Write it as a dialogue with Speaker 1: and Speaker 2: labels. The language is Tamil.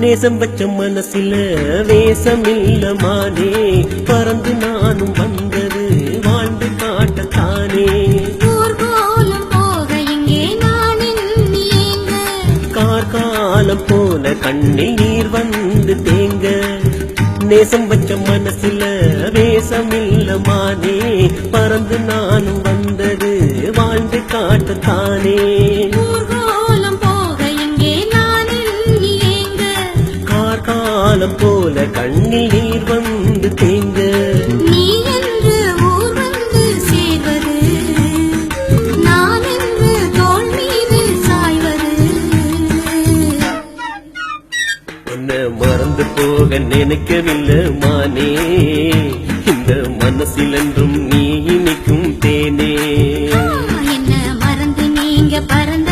Speaker 1: நேசம் வச்ச மனசில வேசமில்ல மானே பறந்து நானும் வந்தது வாழ்ந்து காட்டத்தானே கார்காலம் போல கண்ணில் நீர் வந்து தேங்க நேசம் வச்ச மனசில வேசமில்ல மானே பறந்து நானும் வந்தது வாழ்ந்து காட்டத்தானே காலம் போல கண்ணில் நீர் வந்து தேங்க
Speaker 2: நீ என்று ஊர் வந்து சேர்வது நான் என்று தோள் மீது சாய்வது
Speaker 1: உன்னை மறந்து போக நினைக்கவில்லை மானே